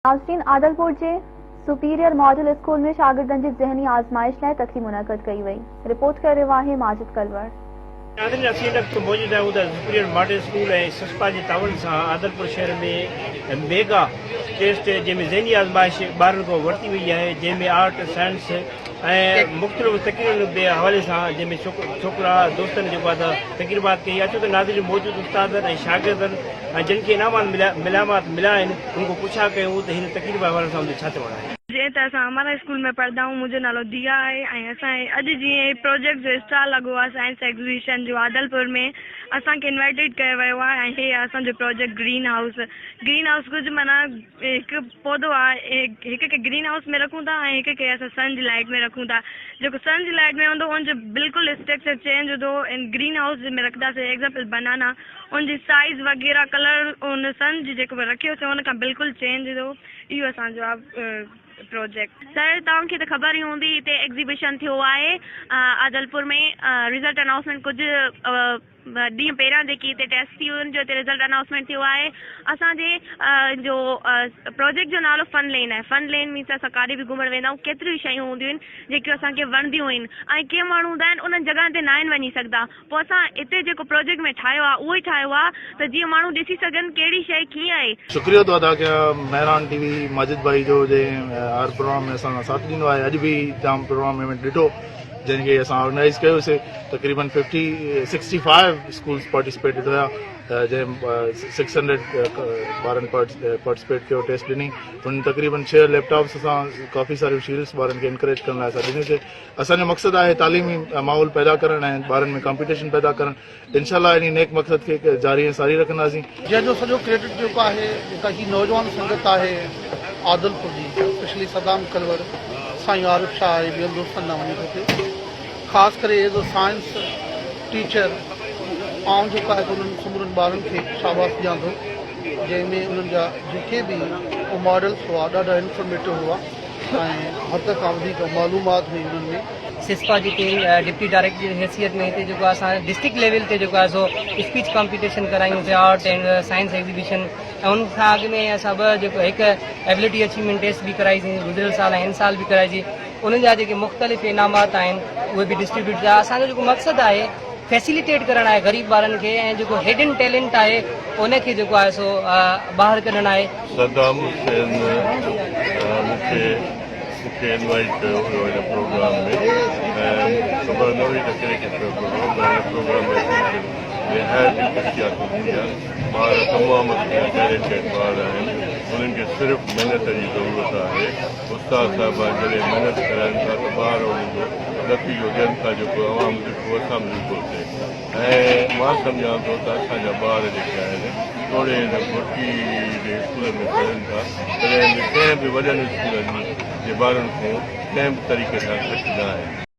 नाज़रीन आदलपुर जे superior model school में शागिर्दनि जी ज़हनी आज़माइश लाइ तक़रीब मुनक़द कई वई। रिपोर्ट करे रहियो आहे माजिद कलवर। मौजूद आहियूं सुपीरियर मॉडल स्कूल ऐं ससपा जे तावन सां आदलपुर शहर में मेगा टेस्ट जंहिंमें ज़हनी आज़माइश ॿारनि खां वरिती वई आहे, जंहिंमें आर्ट साइंस ऐं मुख़्तलिफ़ तक़रीबनि जे हवाले सां जंहिंमें छोकिरा दोस्तनि जेको आहे तक़रीबात कई आहे। छो त नाज़रीन मौजूद उस्तादनि ऐं शागिर्दनि ऐं जिन खे इनामात मिलिया आहिनि उनको पुछा कयूं त हिन तक़रीब हवाले सां छा चवणु आहे। जीअं त असां हमारा स्कूल में पढ़ंदा आहियूं, मुंहिंजो नालो दिया आहे ऐं असांजे अॼु जीअं प्रोजेक्ट जो स्टॉल लॻो आहे साइंस एग्ज़िबिशन जो आदलपुर में, असांखे इन्वाइटेड कयो वियो आहे ऐं हे असांजो प्रोजेक्ट ग्रीन हाउस कुझु माना हिकु पौधो आहे, हिक खे ग्रीन हाउस में रखूं था ऐं हिक खे असां सन जी लाइट में रखूं था। जेको सन जी लाइट में हूंदो उनजो बिल्कुलु स्ट्रक्चर चेंज हूंदो, ऐं ग्रीन हाउस में रखंदासीं एग्जाम्पल बनाना, उनजी साइज़ वग़ैरह कलर उन सन जी जेको रखियोसीं उन खां बिल्कुलु चेंज हूंदो। इहो असांजो आहे प्रोजेक्ट। सर तव्हांखे त ख़बर ई हूंदी, हिते एग्ज़िबिशन थियो आहे आदलपुर में, रिज़ल्ट अनाउंसमेंट कुझु ॾींहं पहिरियां जेकी हिते टेस्ट थी हुई उनजो हिते रिज़ल्ट अनाउंसमेंट थियो आहे। असांजे जो प्रोजेक्ट जो नालो फन लेन आहे। फन लेन मीन्स असां काॾे बि घुमण वेंदा आहियूं, केतिरियूं शयूं हूंदियूं आहिनि जेकियूं असांखे वणंदियूं आहिनि ऐं के माण्हू हूंदा आहिनि उन्हनि जॻहनि ते न आहिनि वञी सघंदा, पोइ असां हिते जेको प्रोजेक्ट में ठाहियो आहे उहो ई ठाहियो आहे त जीअं माण्हू ॾिसी सघनि कहिड़ी शइ कीअं आहे। शुक्रिया थो अदा कयां मेहरान टीवी माजिद भाई जो हर प्रोग्राम में असां साथ ॾींदो आहे। अॼु बि जाम प्रोग्राम में ॾिठो जंहिंखे असां ऑर्गेनाइज़ कयोसीं। तक़रीबन 65 स्कूल्स पार्टिसिपेटेड हुआ, जंहिं 600 ॿारनि पार्टिसिपेट कयो, टेस्ट ॾिनी। उन तक़रीबन 6 लैपटॉप्स असां काफ़ी सारियूं शील्ड्स ॿारनि खे इनकरेज करण लाइ असां ॾिनियूंसीं। असांजो मक़सदु आहे तालीमी माहौल पैदा करणु ऐं ॿारनि में कॉम्पिटिशन पैदा करणु। इंशाल्लाह इन नेक मक़सद खे जारी ऐं सारी रखंदासीं। जंहिंजो सॼो क्रेडिट जेको आहे जेका ही नौजवान संगत आहे आदलपुर जी, स्पेशली सदाम कलवर, साईं आरिफ शाह ऐं ॿियनि दोस्तनि न वञी खपे। ख़ासि करे एज़ अ साइंस टीचर आउं जेको आहे उन्हनि समूरनि ॿारनि खे शाबाश ॾियां थो, जंहिंमें उन्हनि जा जेके बि मॉडल्स हुआ ॾाढा इंफॉर्मेटिव हुआ ऐं हद खां वधीक मालूमात हुई उन्हनि में। सिस्पा जी टीम डिप्टी डायरेक्टर जी हैसियत में हिते जेको असां डिस्ट्रिक्ट लेवल ते जेको आहे सो स्पीच कॉम्पिटिशन करायूं पिया, आर्ट एंड साइंस एग्ज़िबिशन, ऐं उन खां अॻु में असां जेको हिकु एबिलिटी अचीवमेंट टेस्ट बि कराईसीं, गुज़िरियल साल ऐं हिन साल बि कराईसीं। उन्हनि जा जेके मुख़्तलिफ़ इनामात आहिनि उहे बि डिस्ट्रीब्यूट थिया। असांजो जेको मक़सदु आहे फैसिलिटेट करणु आहे ग़रीब ॿारनि खे, ऐं जेको हिडन टैलेंट आहे उनखे जेको आहे सो ॿाहिरि कढणु आहे। सदाम हुसैन मूंखे इनवाइट कयो हुयो हिन प्रोग्राम में, ऐं ख़बर न हुई त कहिड़े प्रोग्राम में निहायती ख़ुशियात थींदी आहे। ॿार तमामु टैलेंटेड ॿार आहिनि, उन्हनि खे सिर्फ़ु महिनत जी ज़रूरत आहे। उस्ताद साहिबान जॾहिं महिनत कराइनि था त ॿार उन्हनि जो नतीजो ॾियनि था जेको आवाम ॾिठो असां बि ॾिठो थिए। ऐं मां सम्झां थो त असांजा ॿार जेके आहिनि थोरे हिन घुटी जे स्कूल में पढ़नि था, तॾहिं कंहिं बि वॾनि स्कूलनि जे ॿारनि खां कंहिं बि तरीक़े सां घटि न आहे।